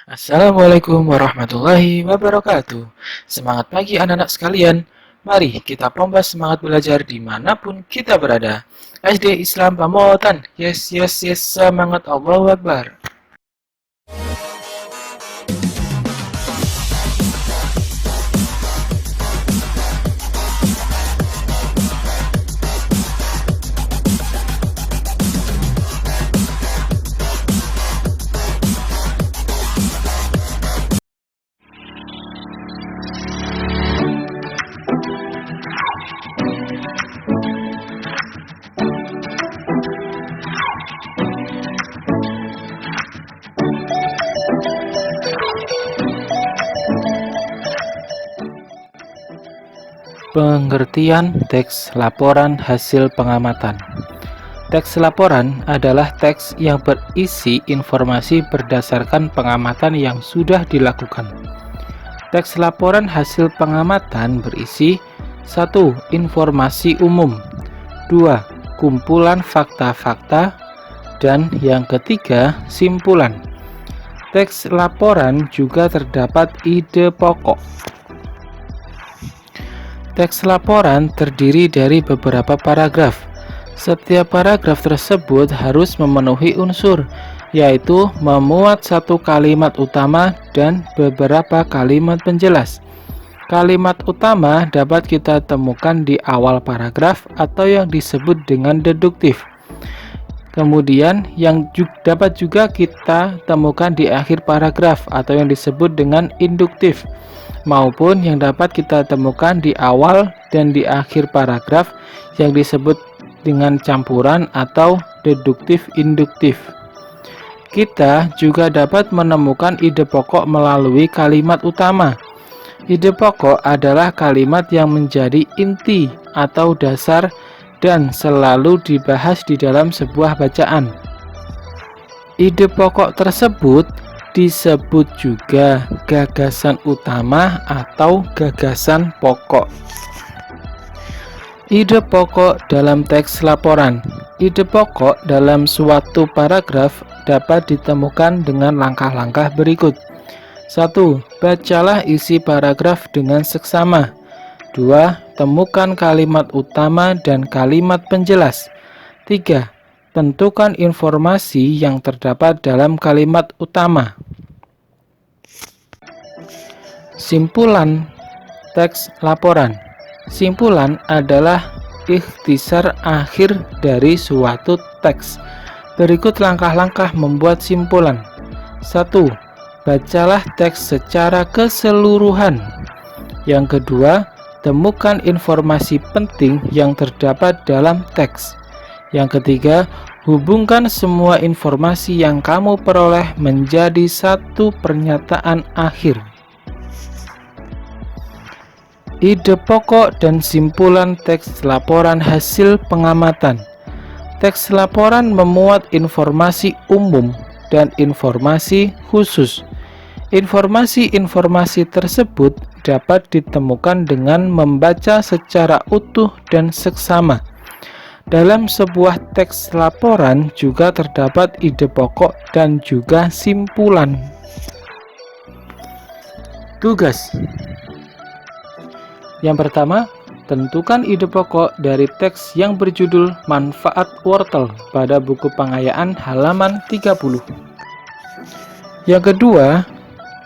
Assalamualaikum warahmatullahi wabarakatuh. Semangat pagi anak-anak sekalian. Mari kita pompa semangat belajar dimanapun kita berada. SD Islam Pamotan. Yes, yes, yes. Semangat, Allahu Akbar. Pengertian teks laporan hasil pengamatan. Teks laporan adalah teks yang berisi informasi berdasarkan pengamatan yang sudah dilakukan. Teks laporan hasil pengamatan berisi 1. Informasi umum, 2. Kumpulan fakta-fakta, dan yang ketiga, simpulan. Teks laporan juga terdapat ide pokok. Teks laporan terdiri dari beberapa paragraf. Setiap paragraf tersebut harus memenuhi unsur, yaitu memuat satu kalimat utama dan beberapa kalimat penjelas. Kalimat utama dapat kita temukan di awal paragraf atau yang disebut dengan deduktif. Kemudian yang dapat juga kita temukan di akhir paragraf atau yang disebut dengan induktif, maupun yang dapat kita temukan di awal dan di akhir paragraf yang disebut dengan campuran atau deduktif-induktif. Kita juga dapat menemukan ide pokok melalui kalimat utama. Ide pokok adalah kalimat yang menjadi inti atau dasar dan selalu dibahas di dalam sebuah bacaan. Ide pokok tersebut disebut juga gagasan utama atau gagasan pokok. Ide pokok dalam teks laporan. Ide pokok dalam suatu paragraf dapat ditemukan dengan langkah-langkah berikut. 1. Bacalah isi paragraf dengan seksama. 2. Temukan kalimat utama dan kalimat penjelas. 3. Tentukan informasi yang terdapat dalam kalimat utama. Simpulan teks laporan. Simpulan adalah ikhtisar akhir dari suatu teks. Berikut langkah-langkah membuat simpulan. 1. Bacalah teks secara keseluruhan. Yang kedua, temukan informasi penting yang terdapat dalam teks. Yang ketiga, hubungkan semua informasi yang kamu peroleh menjadi satu pernyataan akhir. Ide pokok dan simpulan teks laporan hasil pengamatan. Teks laporan memuat informasi umum dan informasi khusus. Informasi-informasi tersebut dapat ditemukan dengan membaca secara utuh dan seksama. Dalam sebuah teks laporan juga terdapat ide pokok dan juga simpulan. Tugas. Yang pertama, tentukan ide pokok dari teks yang berjudul Manfaat Wortel pada buku pengayaan halaman 30. Yang kedua,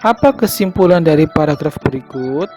apa kesimpulan dari paragraf berikut?